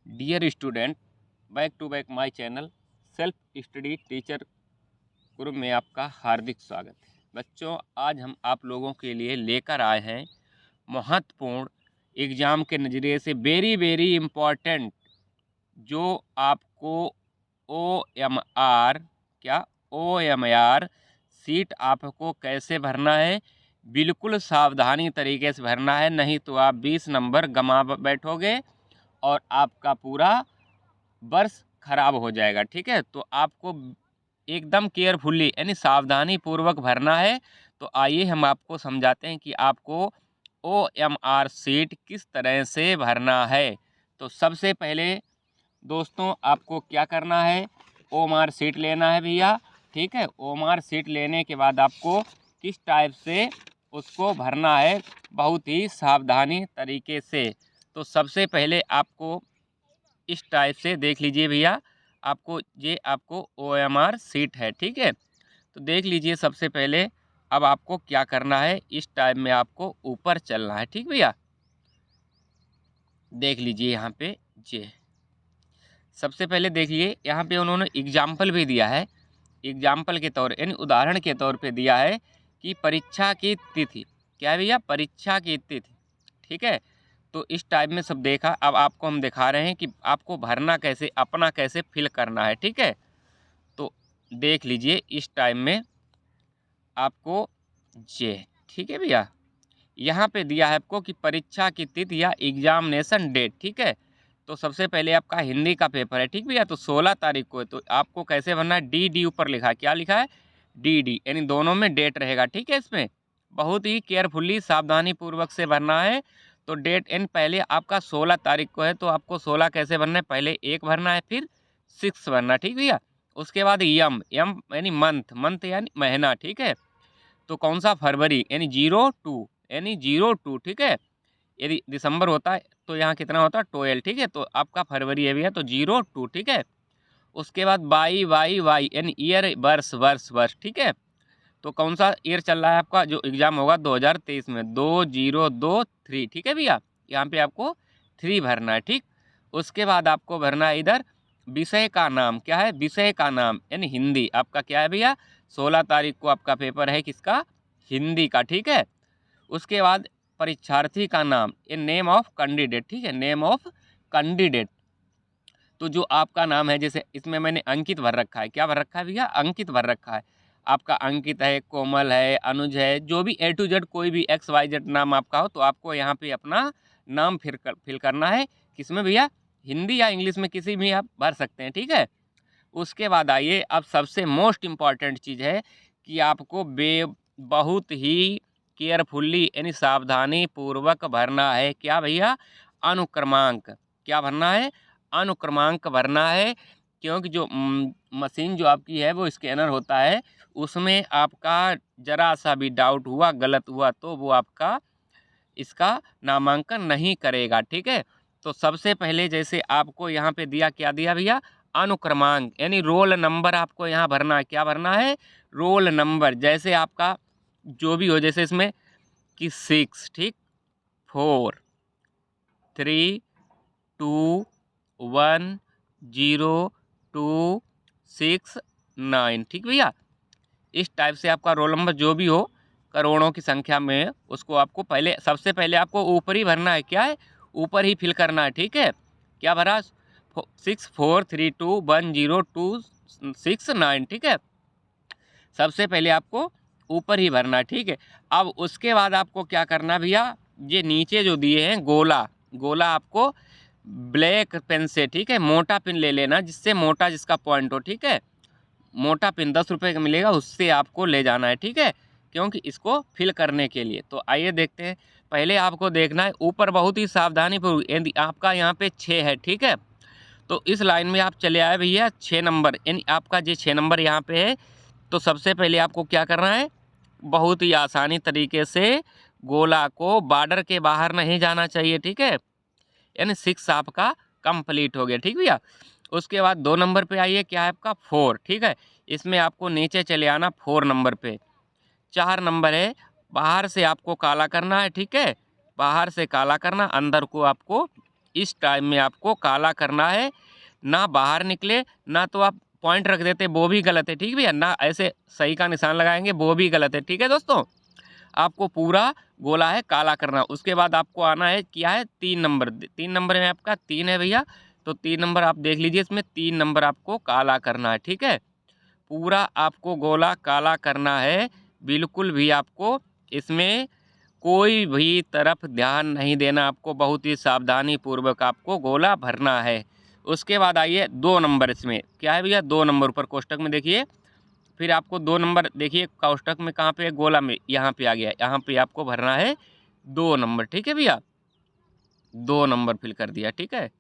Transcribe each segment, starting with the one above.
Dear student, back to back my channel self study teacher Guru में आपका हार्दिक स्वागत है। बच्चों, आज हम आप लोगों के लिए लेकर आए हैं महत्वपूर्ण एग्ज़ाम के नज़रिए से वेरी इम्पॉर्टेंट, जो आपको ओ एम आर सीट आपको कैसे भरना है। बिल्कुल सावधानी तरीके से भरना है, नहीं तो आप 20 नंबर गंवा बैठोगे और आपका पूरा वर्ष खराब हो जाएगा। ठीक है, तो आपको एकदम केयरफुली यानी सावधानी पूर्वक भरना है। तो आइए हम आपको समझाते हैं कि आपको OMR सीट किस तरह से भरना है। तो सबसे पहले दोस्तों आपको क्या करना है, OMR सीट लेना है भैया। ठीक है, OMR सीट लेने के बाद आपको किस टाइप से उसको भरना है, बहुत ही सावधानी तरीके से। तो सबसे पहले आपको इस टाइप से देख लीजिए भैया, आपको OMR सीट है। ठीक है, तो देख लीजिए सबसे पहले अब आपको क्या करना है, इस टाइप में आपको ऊपर चलना है। ठीक भैया, देख लीजिए यहाँ पे जे सबसे पहले देखिए यहाँ पे उन्होंने एग्जाम्पल भी दिया है। एग्जाम्पल के तौर यानी उदाहरण के तौर पे दिया है कि परीक्षा की तिथि, क्या है भैया, परीक्षा की तिथि। ठीक है, तो इस टाइप में सब देखा। अब आपको हम दिखा रहे हैं कि आपको भरना कैसे, अपना कैसे फिल करना है। ठीक है, तो देख लीजिए इस टाइम में आपको जे, ठीक है भैया, यहाँ पे दिया है आपको कि परीक्षा की तिथि या एग्जामिनेशन डेट। ठीक है, तो सबसे पहले आपका हिंदी का पेपर है। ठीक भैया, तो 16 तारीख को है। तो आपको कैसे भरना है, डी ऊपर लिखा है, क्या लिखा है, डी यानी दोनों में डेट रहेगा। ठीक है, इसमें बहुत ही केयरफुली सावधानी पूर्वक से भरना है। तो डेट एन पहले आपका 16 तारीख को है, तो आपको 16 कैसे भरना है, पहले 1 भरना है, फिर 6 भरना। ठीक भैया, उसके बाद यम यानी मंथ यानी महीना। ठीक है, तो कौन सा, फरवरी यानी 02। ठीक है, यदि दिसंबर होता है तो यहाँ कितना होता है, 12। ठीक है, तो आपका फरवरी है भैया, तो 02। ठीक है, उसके बाद वाई यानी ईयर, वर्ष। ठीक है, तो कौन सा ईयर चल रहा है आपका, जो एग्ज़ाम होगा 2023 में, 2023। ठीक है भैया, यहाँ पे आपको 3 भरना है। ठीक, उसके बाद आपको भरना है इधर विषय का नाम, क्या है, विषय का नाम यानी हिंदी। आपका क्या है भैया, 16 तारीख को आपका पेपर है, किसका, हिंदी का। ठीक है, उसके बाद परीक्षार्थी का नाम, ये नेम ऑफ कैंडिडेट। ठीक है, नेम ऑफ कैंडिडेट, तो जो आपका नाम है, जैसे इसमें मैंने अंकित भर रखा है, क्या भर रखा है भैया, अंकित भर रखा है। आपका अंकित है, कोमल है, अनुज है, जो भी A to Z कोई भी XYZ नाम आपका हो, तो आपको यहाँ पे अपना नाम फिल करना है। किसमें भैया, हिंदी या इंग्लिश में, किसी भी आप भर सकते हैं। ठीक है, उसके बाद आइए, अब सबसे मोस्ट इम्पॉर्टेंट चीज़ है कि आपको बहुत ही केयरफुल्ली यानी सावधानी पूर्वक भरना है। क्या भैया, अनुक्रमांक, क्या भरना है, अनुक्रमांक भरना है। क्योंकि जो मशीन जो आपकी है वो स्कैनर होता है, उसमें आपका ज़रा सा भी डाउट हुआ, गलत हुआ, तो वो आपका इसका नामांकन नहीं करेगा। ठीक है, तो सबसे पहले जैसे आपको यहाँ पे दिया, क्या दिया भैया, अनुक्रमांक यानी रोल नंबर आपको यहाँ भरना है। क्या भरना है, रोल नंबर। जैसे आपका जो भी हो, जैसे इसमें कि 6, ठीक, 4, 3, 2, 1, 0, 2, 6, 9। ठीक भैया, इस टाइप से आपका रोल नंबर जो भी हो करोड़ों की संख्या में, उसको आपको पहले, सबसे पहले आपको ऊपर ही भरना है। क्या है, ऊपर ही फिल करना है। ठीक है, क्या भरा, 6, 4, 3, 2, 1, 0, 2, 6, 9। ठीक है, सबसे पहले आपको ऊपर ही भरना है। ठीक है, अब उसके बाद आपको क्या करना भैया, ये नीचे जो दिए हैं गोला, गोला आपको ब्लैक पेन से, ठीक है, मोटा पेन ले लेना, जिससे मोटा जिसका पॉइंट हो। ठीक है, मोटा पेन 10 रुपये का मिलेगा, उससे आपको ले जाना है। ठीक है, क्योंकि इसको फिल करने के लिए। तो आइए देखते हैं, पहले आपको देखना है ऊपर बहुत ही सावधानी पूर्वक, यदि आपका यहाँ पे 6 है। ठीक है, तो इस लाइन में आप चले आए भैया 6 नंबर, यानी आपका जो 6 नंबर यहाँ पे है, तो सबसे पहले आपको क्या करना है, बहुत ही आसानी तरीके से गोला को बॉर्डर के बाहर नहीं जाना चाहिए। ठीक है, यानी 6 आपका कंप्लीट हो गया। ठीक भैया, उसके बाद 2 नंबर पे आइए, क्या है आपका 4। ठीक है, इसमें आपको नीचे चले आना 4 नंबर पे। 4 नंबर है, बाहर से आपको काला करना है। ठीक है, बाहर से काला करना, अंदर को आपको इस टाइम में आपको काला करना है, ना बाहर निकले, ना तो आप पॉइंट रख देते वो भी गलत है, ठीक भैया, ना ऐसे सही का निशान लगाएंगे वो भी गलत है, ठीक है दोस्तों। आपको पूरा गोला है काला करना। उसके बाद आपको आना है, क्या है, 3 नंबर। 3 नंबर में आपका 3 है भैया, तो 3 नंबर आप देख लीजिए, इसमें 3 नंबर आपको काला करना है, ठीक है। पूरा आपको गोला काला करना है, बिल्कुल भी आपको इसमें कोई भी तरफ ध्यान नहीं देना, आपको बहुत ही सावधानी पूर्वक आपको गोला भरना है। उसके बाद आइए 2 नंबर, इसमें क्या है भैया, 2 नंबर ऊपर कोष्टक में देखिए, फिर आपको 2 नंबर देखिए कोष्टक में कहाँ पे है, गोला में, यहाँ पे आ गया, यहाँ पे आपको भरना है 2 नंबर, ठीक है भैया, 2 नंबर फिल कर दिया, ठीक है।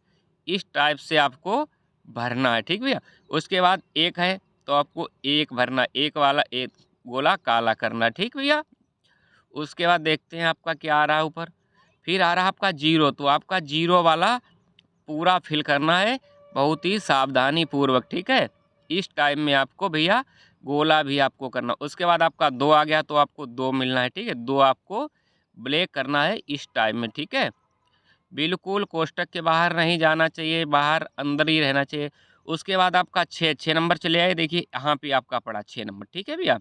इस टाइप से आपको भरना है, ठीक भैया। उसके बाद 1 है तो आपको 1 भरना, 1 वाला एक गोला काला करना, ठीक भैया। उसके बाद देखते हैं आपका क्या आ रहा है ऊपर, फिर आ रहा है आपका 0, तो आपका 0 वाला पूरा फिल करना है बहुत ही सावधानी पूर्वक, ठीक है। इस टाइम में आपको भैया गोला भी आपको करना। उसके बाद आपका 2 आ गया तो आपको 2 मिलना है, ठीक है, 2 आपको ब्लैक करना है इस टाइम में, ठीक है। बिल्कुल कोष्टक के बाहर नहीं जाना चाहिए, बाहर अंदर ही रहना चाहिए। उसके बाद आपका 6 नंबर चले आए, देखिए यहाँ पे आपका पड़ा 6 नंबर, ठीक है भैया।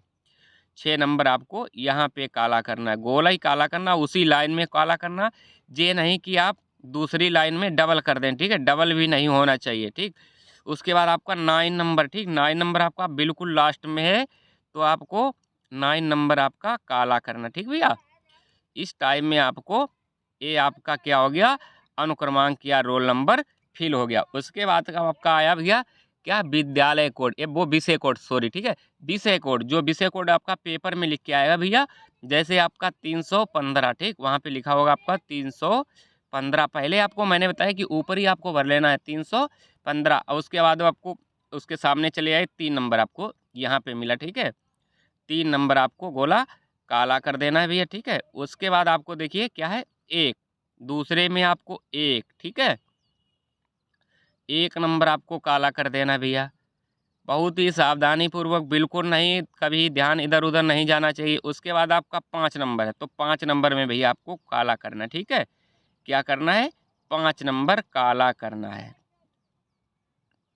6 नंबर आपको यहाँ पे काला करना है, गोला ही काला करना, उसी लाइन में काला करना, ये नहीं कि आप दूसरी लाइन में डबल कर दें, ठीक है, डबल भी नहीं होना चाहिए, ठीक। उसके बाद आपका 9 नंबर, ठीक, 9 नंबर आपका बिल्कुल लास्ट में है, तो आपको 9 नंबर आपका काला करना, ठीक भैया। इस टाइम में आपको ये आपका क्या हो गया, अनुक्रमांक या रोल नंबर फिल हो गया। उसके बाद का आपका आया भैया क्या, विद्यालय कोड, ये वो विषय कोड, सॉरी, ठीक है, विषय कोड, जो विषय कोड आपका पेपर में लिख के आएगा भैया, जैसे आपका 315, ठीक, वहाँ पे लिखा होगा आपका 315, पहले आपको मैंने बताया कि ऊपर ही आपको भर लेना है 315, और उसके बाद आपको उसके सामने चले आए 3 नंबर आपको यहाँ पे मिला, ठीक है, 3 नंबर आपको गोला काला कर देना है भैया, ठीक है। उसके बाद आपको देखिए क्या है, 1, दूसरे में आपको 1, ठीक है, 1 नंबर आपको काला कर देना है भैया, बहुत ही सावधानी पूर्वक, बिल्कुल नहीं, कभी ध्यान इधर उधर नहीं जाना चाहिए। उसके बाद आपका 5 नंबर है, तो 5 नंबर में भैया आपको काला करना है, ठीक है, क्या करना है, 5 नंबर काला करना है,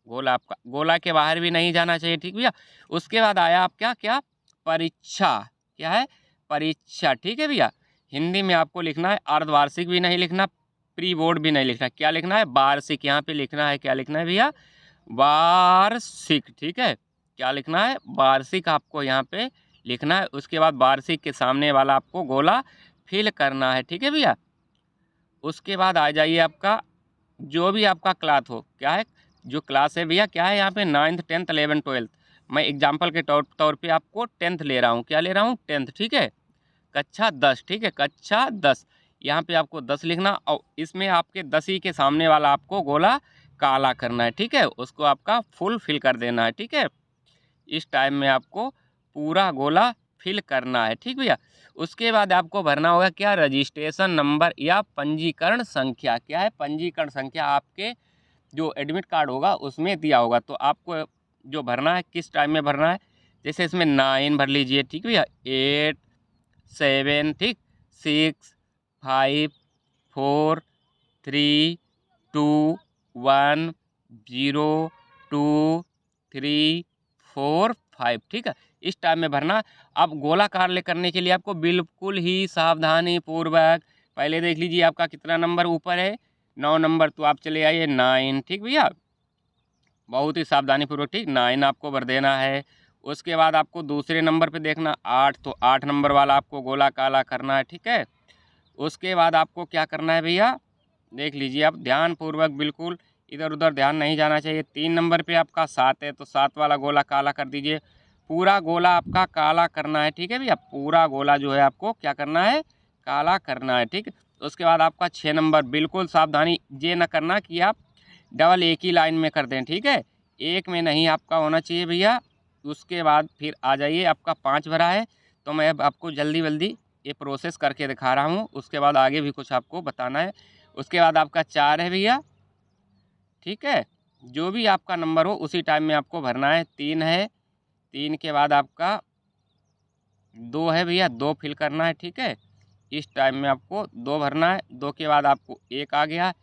गोला आपका, गोला के बाहर भी नहीं जाना चाहिए, ठीक भैया। उसके बाद आया आप क्या क्या, परीक्षा, क्या है, परीक्षा, ठीक है भैया। हिंदी में आपको लिखना है, अर्धवार्षिक भी नहीं लिखना, प्री बोर्ड भी नहीं लिखना, क्या लिखना है, वार्षिक, यहाँ पे लिखना है, क्या लिखना है भैया, वार्षिक, ठीक है, क्या लिखना है, वार्षिक आपको यहाँ पे लिखना है। उसके बाद वार्षिक के सामने वाला आपको गोला फिल करना है, ठीक है भैया। उसके बाद आ जाइए आपका जो भी आपका क्लास हो, क्या है, जो क्लास है भैया, क्या है, यहाँ पे 9th 10th 11th 12th, मैं एग्जाम्पल के तौर पे आपको 10th ले रहा हूँ, क्या ले रहा हूँ, 10th, ठीक है, कक्षा 10, ठीक है, कक्षा 10, यहाँ पे आपको 10 लिखना, और इसमें आपके 10 ही के सामने वाला आपको गोला काला करना है, ठीक है, उसको आपका फुल फिल कर देना है, ठीक है। इस टाइम में आपको पूरा गोला फिल करना है, ठीक भैया। उसके बाद आपको भरना होगा क्या, रजिस्ट्रेशन नंबर या पंजीकरण संख्या, क्या है, पंजीकरण संख्या, आपके जो एडमिट कार्ड होगा उसमें दिया होगा, तो आपको जो भरना है किस टाइम में भरना है, जैसे इसमें 9 भर लीजिए, ठीक भैया, 8 7, ठीक, 6 5 4 3 2 1 0 2 3 4 5, ठीक है, इस टाइम में भरना। अब गोलाकार ले करने के लिए आपको बिल्कुल ही सावधानी पूर्वक, पहले देख लीजिए आपका कितना नंबर ऊपर है, 9 नंबर, तो आप चले आइए 9, ठीक भैया, बहुत ही सावधानी पूर्वक, ठीक, 9 आपको भर देना है। उसके बाद आपको दूसरे नंबर पे देखना 8, तो 8 नंबर वाला आपको गोला काला करना है, ठीक है। उसके बाद आपको क्या करना है भैया, देख लीजिए आप ध्यान पूर्वक, बिल्कुल इधर उधर ध्यान नहीं जाना चाहिए। 3 नंबर पे आपका 7 है, तो 7 वाला गोला काला कर दीजिए, पूरा गोला आपका काला करना है, ठीक है भैया, पूरा गोला जो है आपको क्या करना है, काला करना है, ठीक। उसके बाद आपका 6 नंबर, बिल्कुल सावधानी, ये न करना कि आप डबल एक ही लाइन में कर दें, ठीक है, एक में नहीं आपका होना चाहिए भैया। उसके बाद फिर आ जाइए, आपका 5 भरा है, तो मैं अब आपको जल्दी जल्दी ये प्रोसेस करके दिखा रहा हूँ, उसके बाद आगे भी कुछ आपको बताना है। उसके बाद आपका 4 है भैया, ठीक है, जो भी आपका नंबर हो उसी टाइम में आपको भरना है। 3 है, 3 के बाद आपका 2 है भैया, 2 फिल करना है, ठीक है, इस टाइम में आपको 2 भरना है। 2 के बाद आपको 1 आ गया,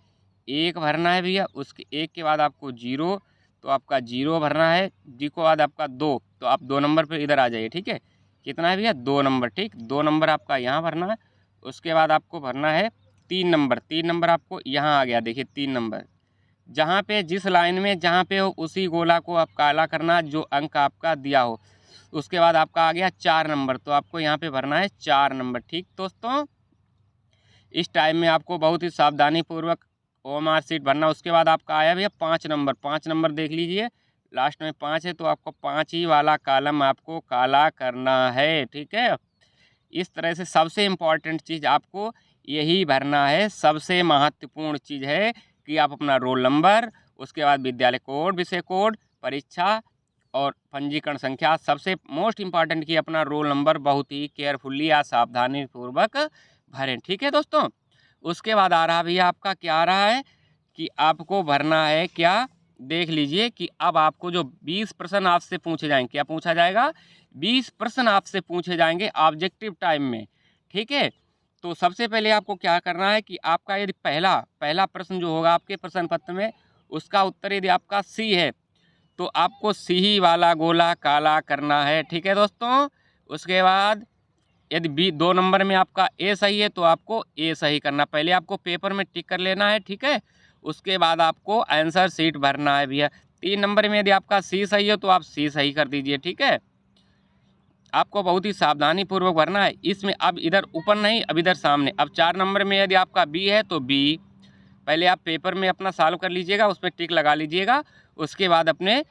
1 भरना है भैया, उसके 1 के बाद आपको 0, तो आपका 0 भरना है, जी के बाद आपका 2, तो आप 2 नंबर पे इधर आ जाइए, ठीक है। कितना है भैया 2 नंबर, ठीक, 2 नंबर आपका यहाँ भरना है। उसके बाद आपको भरना है 3 नंबर, 3 नंबर आपको यहाँ आ गया, देखिए 3 नंबर, जहाँ पे जिस लाइन में जहाँ पे हो उसी गोला को आप काला करना जो अंक आपका दिया हो। उसके बाद आपका आ गया 4 नंबर, तो आपको यहाँ पे भरना है 4 नंबर, ठीक दोस्तों। इस टाइम में आपको बहुत ही सावधानी पूर्वक ओएमआर शीट भरना। उसके बाद आपका आया भैया 5 नंबर, 5 नंबर देख लीजिए, लास्ट में 5 है, तो आपको 5 ही वाला कॉलम आपको काला करना है, ठीक है। इस तरह से सबसे इम्पॉर्टेंट चीज़ आपको यही भरना है, सबसे महत्वपूर्ण चीज़ है कि आप अपना रोल नंबर, उसके बाद विद्यालय कोड, विषय कोड, परीक्षा और पंजीकरण संख्या, सबसे मोस्ट इम्पॉर्टेंट कि अपना रोल नंबर बहुत ही केयरफुली या सावधानी पूर्वक भरें, ठीक है दोस्तों। उसके बाद आ रहा भैया आपका क्या आ रहा है कि आपको भरना है क्या, देख लीजिए कि अब आपको जो 20 प्रश्न आपसे पूछे जाएंगे, क्या पूछा जाएगा, 20 प्रश्न आपसे पूछे जाएंगे ऑब्जेक्टिव टाइम में, ठीक है। तो सबसे पहले आपको क्या करना है कि आपका यदि पहला प्रश्न जो होगा आपके प्रश्न पत्र में, उसका उत्तर यदि आपका सी है, तो आपको सी ही वाला गोला काला करना है, ठीक है दोस्तों। उसके बाद यदि बी 2 नंबर में आपका ए सही है, तो आपको ए सही करना, पहले आपको पेपर में टिक कर लेना है, ठीक है। उसके बाद आपको आंसर शीट भरना है भैया। 3 नंबर में यदि आपका सी सही है, तो आप सी सही कर दीजिए, ठीक है। आपको बहुत ही सावधानी पूर्वक भरना है इसमें। अब इधर ऊपर नहीं, अब इधर सामने। अब 4 नंबर में यदि आपका बी है, तो बी पहले आप पेपर में अपना सॉल्व कर लीजिएगा, उस पर टिक लगा लीजिएगा। उसके बाद अपने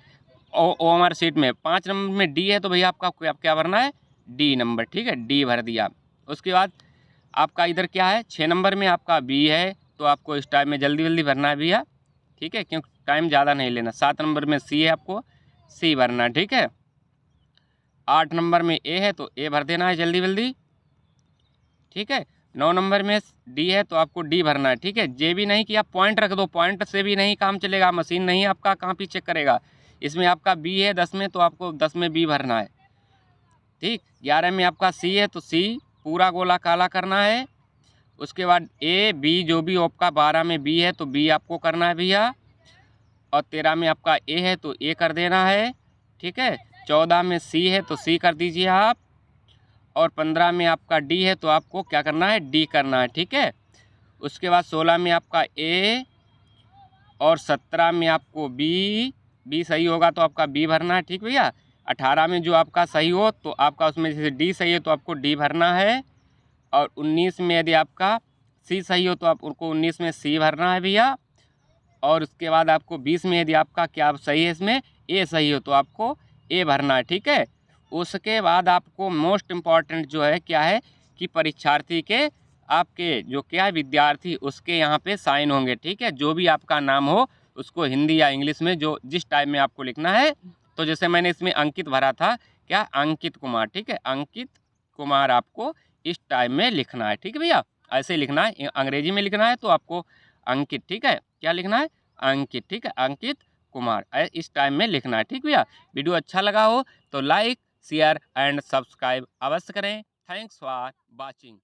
ओएमआर शीट में 5 नंबर में डी है, तो भैया आपका क्या भरना है, डी नंबर, ठीक है, डी भर दिया। उसके बाद आपका इधर क्या है, 6 नंबर में आपका बी है, तो आपको इस टाइम में जल्दी जल्दी भरना है भैया, ठीक है, क्योंकि टाइम ज़्यादा नहीं लेना। 7 नंबर में सी है, आपको सी भरना है, ठीक है। 8 नंबर में ए है, तो ए भर देना है जल्दी जल्दी, ठीक है। 9 नंबर में डी है, तो आपको डी भरना है, ठीक है। जे भी नहीं कि आप पॉइंट रख दो, पॉइंट से भी नहीं काम चलेगा, मशीन नहीं आपका कॉपी चेक करेगा। इसमें आपका बी है 10 में, तो आपको 10 में बी भरना है, ठीक। 11 में आपका सी है, तो सी पूरा गोला काला करना है। उसके बाद ए बी जो भी आपका 12 में बी है, तो बी आपको करना है भैया। और 13 में आपका ए है, तो ए कर देना है, ठीक है। 14 में सी है, तो सी कर दीजिए आप। और 15 में आपका डी है, तो आपको क्या करना है, डी करना है, ठीक है। उसके बाद 16 में आपका ए और 17 में आपको बी सही होगा, तो आपका बी भरना है, ठीक भैया। 18 में जो आपका सही हो, तो आपका उसमें जैसे डी सही है, तो आपको डी भरना है। और 19 में यदि आपका सी सही हो, तो आप उनको 19 में सी भरना है भैया। और उसके बाद आपको 20 में यदि आपका क्या सही है, इसमें ए सही हो, तो आपको ए भरना है, ठीक है। उसके बाद आपको मोस्ट इम्पॉर्टेंट जो है क्या है कि परीक्षार्थी के आपके जो क्या है विद्यार्थी, उसके यहाँ पे साइन होंगे, ठीक है। जो भी आपका नाम हो उसको हिंदी या इंग्लिश में जो जिस टाइम में आपको लिखना है। तो जैसे मैंने इसमें अंकित भरा था, क्या अंकित कुमार, ठीक है, अंकित कुमार आपको इस टाइम में लिखना है, ठीक है भैया। ऐसे लिखना है, अंग्रेजी में लिखना है तो आपको अंकित, ठीक है, क्या लिखना है, अंकित, ठीक है, अंकित कुमार इस टाइम में लिखना है, ठीक भैया। वीडियो अच्छा लगा हो तो लाइक शेयर एंड सब्सक्राइब अवश्य करें। Thanks for watching.